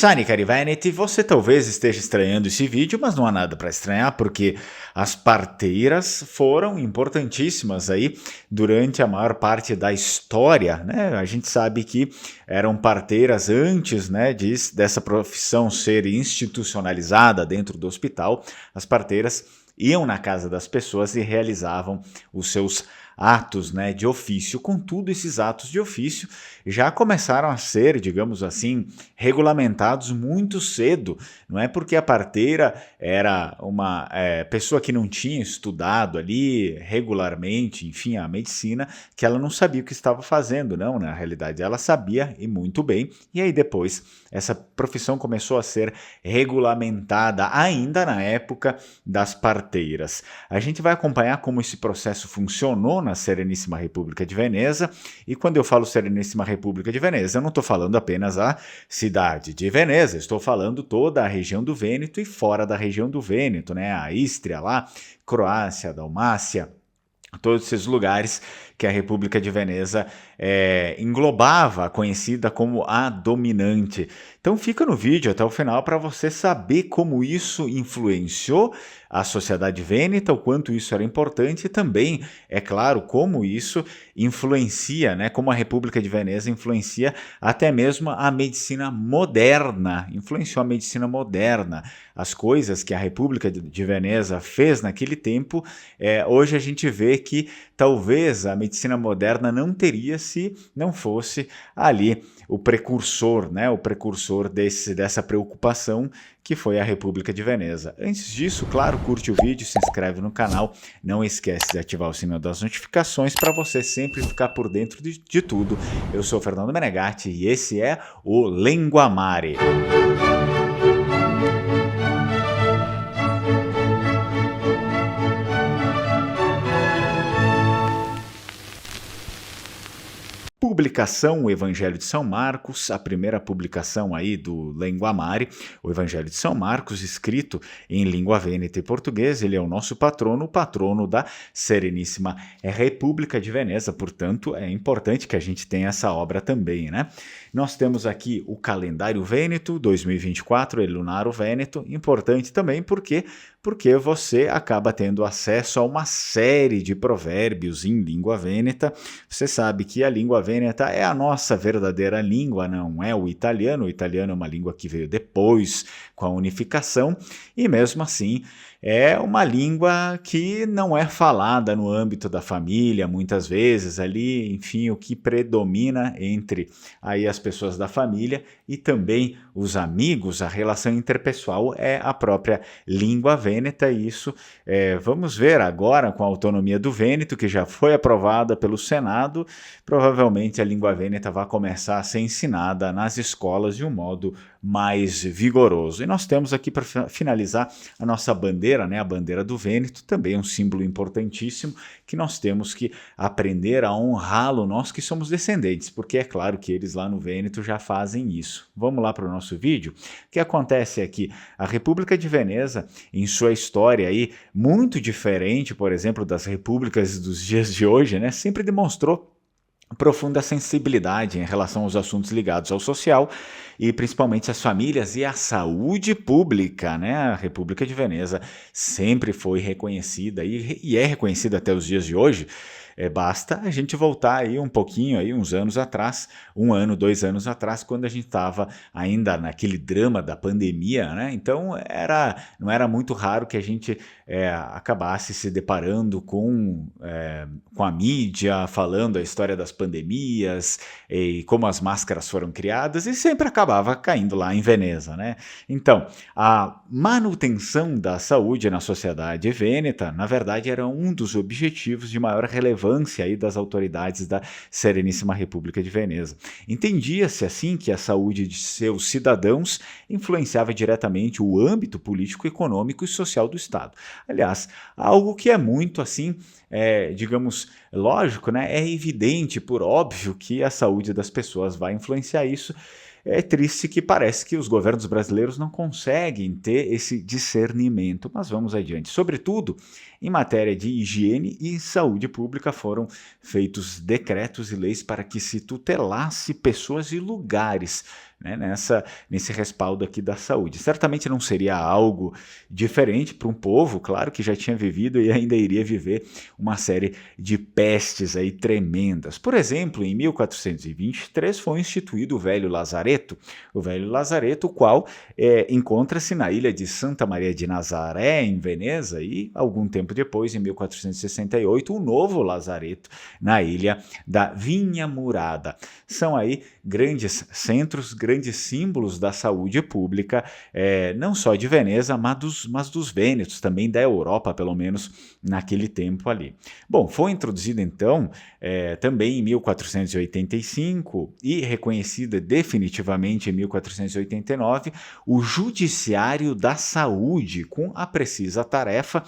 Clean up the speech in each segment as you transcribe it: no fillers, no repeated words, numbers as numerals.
Sani Cariveneti, você talvez esteja estranhando esse vídeo, mas não há nada para estranhar, porque as parteiras foram importantíssimas aí durante a maior parte da história, né? A gente sabe que eram parteiras antes, né, dessa profissão ser institucionalizada dentro do hospital. As parteiras iam na casa das pessoas e realizavam os seus atos, né, de ofício. Contudo, esses atos de ofício já começaram a ser, digamos assim, regulamentados muito cedo. Não é porque a parteira era uma pessoa que não tinha estudado ali regularmente, enfim, a medicina, que ela não sabia o que estava fazendo, não. Na realidade, ela sabia e muito bem. E aí depois essa profissão começou a ser regulamentada ainda na época das parteiras. A gente vai acompanhar como esse processo funcionou na Sereníssima República de Veneza, e quando eu falo Sereníssima República de Veneza, eu não estou falando apenas a cidade de Veneza, estou falando toda a região do Vêneto e fora da região do Vêneto, né? A Ístria lá, Croácia, Dalmácia, todos esses lugares que a República de Veneza englobava, conhecida como a dominante. Então fica no vídeo até o final para você saber como isso influenciou a sociedade vêneta, o quanto isso era importante e também, é claro, como isso influencia, né, como a República de Veneza influencia até mesmo a medicina moderna, influenciou a medicina moderna. As coisas que a República de Veneza fez naquele tempo, hoje a gente vê que talvez a medicina moderna não teria se não fosse ali o precursor, né, o precursor dessa preocupação que foi a República de Veneza. Antes disso, claro, curte o vídeo, se inscreve no canal, não esquece de ativar o sininho das notificações para você sempre ficar por dentro de tudo. Eu sou o Fernando Menegatti e esse é o Linguamare. Publicação, o Evangelho de São Marcos, a primeira publicação aí do Linguamare, o Evangelho de São Marcos, escrito em língua vêneta e português. Ele é o nosso patrono, o patrono da Sereníssima República de Veneza, portanto é importante que a gente tenha essa obra também, né? Nós temos aqui o calendário vêneto 2024, El Lunaro Vêneto, importante também porque você acaba tendo acesso a uma série de provérbios em língua vêneta. Você sabe que a língua vêneta é a nossa verdadeira língua, não é o italiano. O italiano é uma língua que veio depois com a unificação e mesmo assim é uma língua que não é falada no âmbito da família, muitas vezes ali, enfim, o que predomina entre aí as pessoas da família e também os amigos, a relação interpessoal é a própria língua vêneta, e isso vamos ver agora com a autonomia do Vêneto, que já foi aprovada pelo Senado. Provavelmente a língua vêneta vai começar a ser ensinada nas escolas de um modo mais vigoroso. E nós temos aqui para finalizar a nossa bandeira, né, a bandeira do Vêneto, também um símbolo importantíssimo que nós temos que aprender a honrá-lo, nós que somos descendentes, porque é claro que eles lá no Vêneto já fazem isso. Vamos lá para o nosso vídeo? O que acontece aqui? A República de Veneza, em sua história aí, muito diferente, por exemplo, das repúblicas dos dias de hoje, né, sempre demonstrou profunda sensibilidade em relação aos assuntos ligados ao social e principalmente às famílias e à saúde pública, né? A República de Veneza sempre foi reconhecida e é reconhecida até os dias de hoje. Basta a gente voltar aí um pouquinho, aí uns anos atrás, 1 ano, 2 anos atrás, quando a gente estava ainda naquele drama da pandemia, né? Então não era muito raro que a gente acabasse se deparando com a mídia falando a história das pandemias e como as máscaras foram criadas, e sempre acabava caindo lá em Veneza, né? Então, a manutenção da saúde na sociedade vêneta, na verdade, era um dos objetivos de maior relevância aí das autoridades da Sereníssima República de Veneza. Entendia-se assim que a saúde de seus cidadãos influenciava diretamente o âmbito político, econômico e social do Estado. Aliás, algo que é muito assim, digamos, lógico, né? É evidente, por óbvio, que a saúde das pessoas vai influenciar isso. É triste que parece que os governos brasileiros não conseguem ter esse discernimento, mas vamos adiante. Sobretudo, em matéria de higiene e saúde pública, foram feitos decretos e leis para que se tutelasse pessoas e lugares né, nesse respaldo aqui da saúde. Certamente não seria algo diferente para um povo, claro, que já tinha vivido e ainda iria viver uma série de pestes aí tremendas. Por exemplo, em 1423 foi instituído o Velho Lazareto, o qual encontra-se na ilha de Santa Maria de Nazaré, em Veneza, e algum tempo depois, em 1468, o Novo Lazareto, na ilha da Vinha Murada. São aí grandes centros, grandes símbolos da saúde pública, não só de Veneza, mas dos vênetos, também da Europa, pelo menos naquele tempo ali. Bom, foi introduzido então também em 1485 e reconhecida definitivamente em 1489 o Judiciário da Saúde, com a precisa tarefa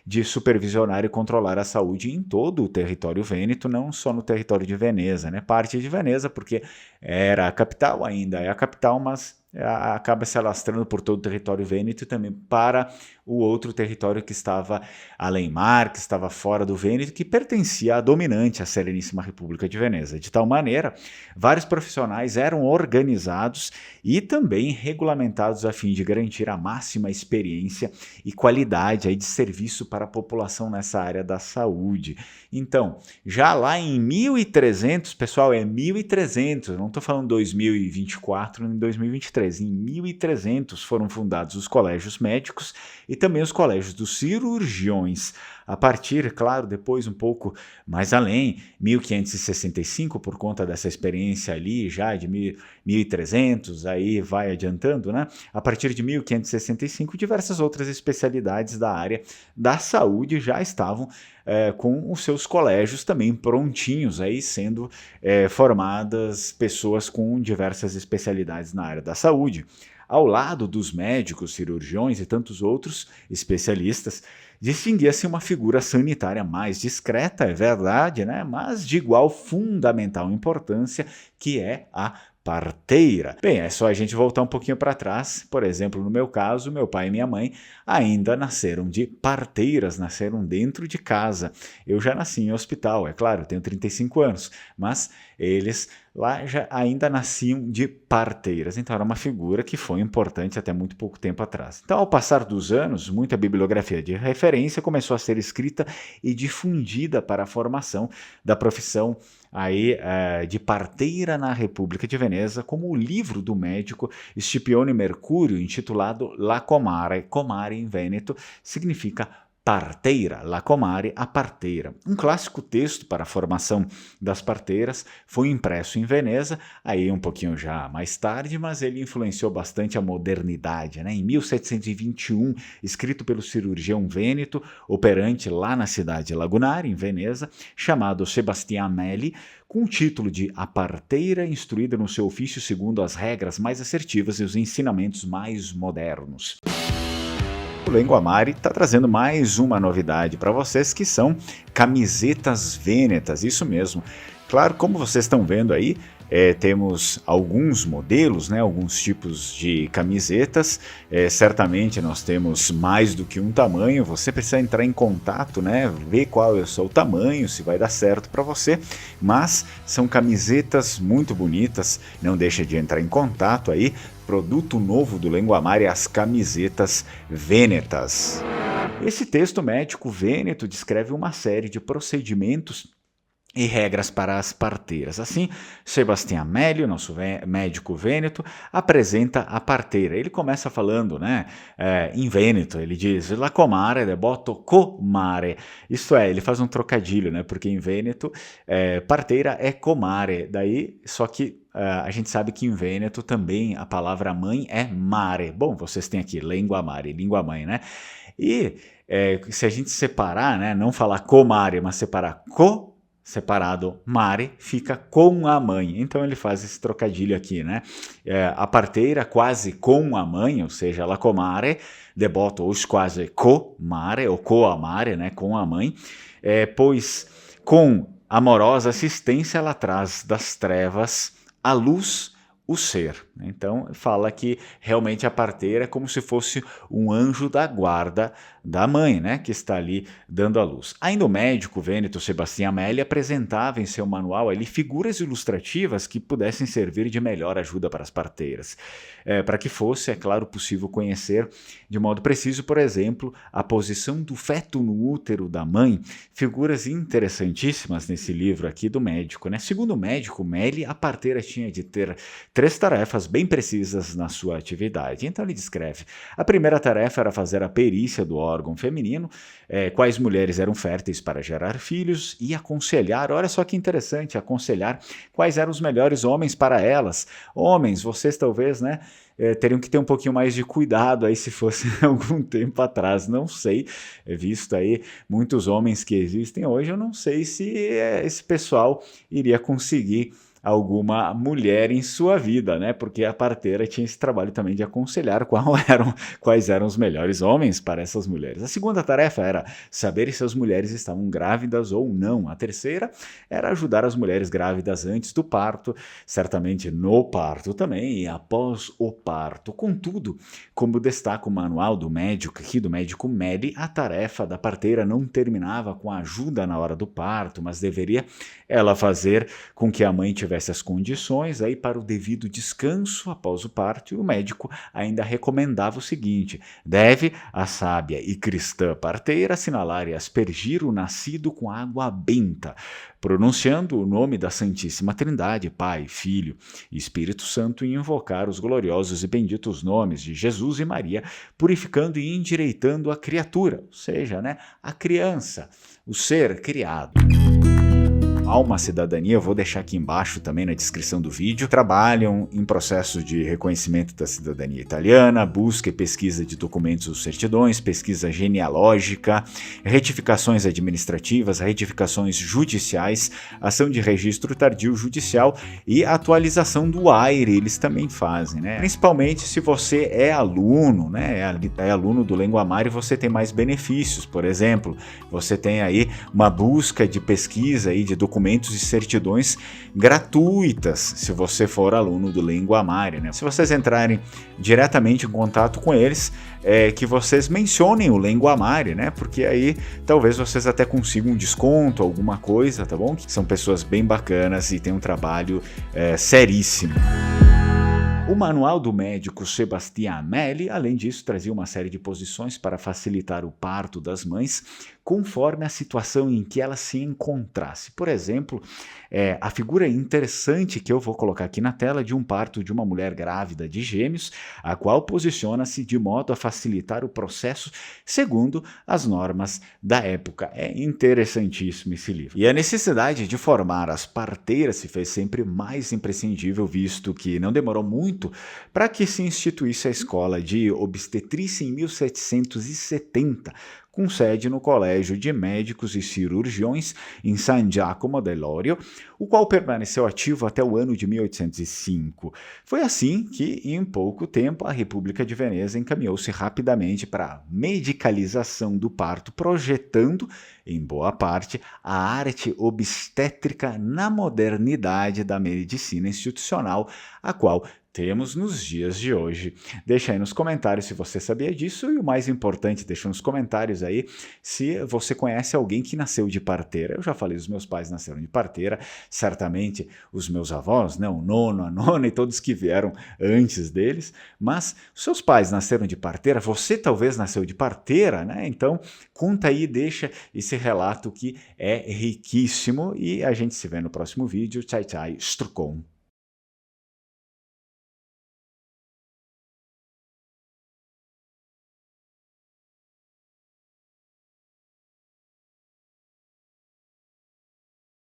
de supervisionar e controlar a saúde em todo o território vêneto, não só no território de Veneza, né? Parte de Veneza, porque era a capital, ainda é a capital, mas acaba se alastrando por todo o território vêneto e também para o outro território que estava além-mar, que estava fora do Vêneto, que pertencia à dominante, a Sereníssima República de Veneza. De tal maneira, vários profissionais eram organizados e também regulamentados a fim de garantir a máxima experiência e qualidade aí de serviço para a população nessa área da saúde. Então, já lá em 1300, pessoal, é 1300, não estou falando 2024 nem 2023, em 1300 foram fundados os colégios médicos e também os colégios dos cirurgiões. A partir, claro, depois um pouco mais além, 1565, por conta dessa experiência ali já de 1300, aí vai adiantando, né? A partir de 1565, diversas outras especialidades da área da saúde já estavam com os seus colégios também prontinhos, aí sendo formadas pessoas com diversas especialidades na área da saúde. Ao lado dos médicos, cirurgiões e tantos outros especialistas, distinguia-se uma figura sanitária mais discreta, é verdade, né? Mas de igual fundamental importância, que é a parteira. Bem, é só a gente voltar um pouquinho para trás. Por exemplo, no meu caso, meu pai e minha mãe ainda nasceram de parteiras, nasceram dentro de casa. Eu já nasci em hospital, é claro, tenho 35 anos, mas eles lá já ainda nasciam de parteiras. Então era uma figura que foi importante até muito pouco tempo atrás. Então, ao passar dos anos, muita bibliografia de referência começou a ser escrita e difundida para a formação da profissão aí, de parteira na República de Veneza, como o livro do médico Scipione Mercurio, intitulado La Comare. Comare em Vêneto significa parteira, la comare, a parteira. Um clássico texto para a formação das parteiras foi impresso em Veneza, aí um pouquinho já mais tarde, mas ele influenciou bastante a modernidade, né? Em 1721, escrito pelo cirurgião vêneto, operante lá na cidade lagunar, em Veneza, chamado Sebastião Melli, com o título de A Parteira Instruída no seu ofício segundo as regras mais assertivas e os ensinamentos mais modernos. O Lenguamare está trazendo mais uma novidade para vocês, que são camisetas vênetas, isso mesmo. Claro, como vocês estão vendo aí, temos alguns modelos, né, alguns tipos de camisetas, certamente nós temos mais do que um tamanho, você precisa entrar em contato, né, ver qual é o seu tamanho, se vai dar certo para você, mas são camisetas muito bonitas, não deixa de entrar em contato aí, produto novo do Lenguamare, as camisetas vênetas. Esse texto médico vêneto descreve uma série de procedimentos e regras para as parteiras. Assim, Sebastião Melli, nosso médico vêneto, apresenta a parteira. Ele começa falando, né, em vêneto, ele diz la comare debotto comare. Isto é, ele faz um trocadilho, né, porque em vêneto parteira é comare. Daí, só que a gente sabe que em vêneto também a palavra mãe é mare. Bom, vocês têm aqui Lenguamare, língua mãe, né? E se a gente separar, né, não falar comare, mas separar separado mare, fica com a mãe. Então ele faz esse trocadilho aqui, né? A parteira quase com a mãe, ou seja, la comare, debotto os quase co mare, ou co amare, né? Com a mãe, pois com amorosa assistência ela traz das trevas a luz, o ser. Então, fala que realmente a parteira é como se fosse um anjo da guarda da mãe, né, que está ali dando à luz. Ainda o médico Vêneto Sebastião Amelli apresentava em seu manual ali figuras ilustrativas que pudessem servir de melhor ajuda para as parteiras, para que fosse, é claro, possível conhecer de modo preciso, por exemplo, a posição do feto no útero da mãe, figuras interessantíssimas nesse livro aqui do médico, né? Segundo o médico Melli, a parteira tinha de ter 3 tarefas bem precisas na sua atividade. Então ele descreve: a primeira tarefa era fazer a perícia do órgão feminino, quais mulheres eram férteis para gerar filhos, e aconselhar, olha só que interessante, aconselhar quais eram os melhores homens para elas. Homens, vocês talvez, né, teriam que ter um pouquinho mais de cuidado aí se fosse algum tempo atrás, não sei, visto aí muitos homens que existem hoje, eu não sei se esse pessoal iria conseguir alguma mulher em sua vida, né? Porque a parteira tinha esse trabalho também de aconselhar quais eram os melhores homens para essas mulheres. A segunda tarefa era saber se as mulheres estavam grávidas ou não. A terceira era ajudar as mulheres grávidas antes do parto, certamente no parto também e após o parto. Contudo, como destaca o manual do médico aqui, do médico Melli, a tarefa da parteira não terminava com a ajuda na hora do parto, mas deveria ela fazer com que a mãe tivesse as condições aí para o devido descanso após o parto, e o médico ainda recomendava o seguinte: deve a sábia e cristã parteira assinalar e aspergir o nascido com água benta, pronunciando o nome da Santíssima Trindade, Pai, Filho e Espírito Santo, e invocar os gloriosos e benditos nomes de Jesus e Maria, purificando e endireitando a criatura, ou seja, né, a criança, o ser criado. Alma Cidadania, eu vou deixar aqui embaixo também na descrição do vídeo, trabalham em processos de reconhecimento da cidadania italiana, busca e pesquisa de documentos ou certidões, pesquisa genealógica, retificações administrativas, retificações judiciais, ação de registro tardio judicial e atualização do AIRE, eles também fazem, né? Principalmente se você é aluno, né? É aluno do Lenguamare, você tem mais benefícios, por exemplo, você tem aí uma busca de pesquisa aí de documentos e certidões gratuitas, se você for aluno do Lenguamare, né? Se vocês entrarem diretamente em contato com eles, que vocês mencionem o Lenguamare, né? Porque aí talvez vocês até consigam um desconto, alguma coisa, tá bom? Que são pessoas bem bacanas e têm um trabalho seríssimo. O manual do médico Sebastião Amelli, além disso, trazia uma série de posições para facilitar o parto das mães, conforme a situação em que ela se encontrasse. Por exemplo, a figura interessante que eu vou colocar aqui na tela de um parto de uma mulher grávida de gêmeos, a qual posiciona-se de modo a facilitar o processo segundo as normas da época. É interessantíssimo esse livro. E a necessidade de formar as parteiras se fez sempre mais imprescindível, visto que não demorou muito para que se instituísse a escola de obstetrícia em 1770, com sede no Colégio de Médicos e Cirurgiões em San Giacomo dell'Orio, o qual permaneceu ativo até o ano de 1805. Foi assim que, em pouco tempo, a República de Veneza encaminhou-se rapidamente para a medicalização do parto, projetando, em boa parte, a arte obstétrica na modernidade da medicina institucional, a qual temos nos dias de hoje. Deixa aí nos comentários se você sabia disso, e o mais importante, deixa nos comentários aí se você conhece alguém que nasceu de parteira. Eu já falei, os meus pais nasceram de parteira, certamente os meus avós, né, o nono, a nona e todos que vieram antes deles, mas os seus pais nasceram de parteira, você talvez nasceu de parteira, né? Então conta aí, deixa esse relato que é riquíssimo, e a gente se vê no próximo vídeo. Tchau, tchau, Strucon.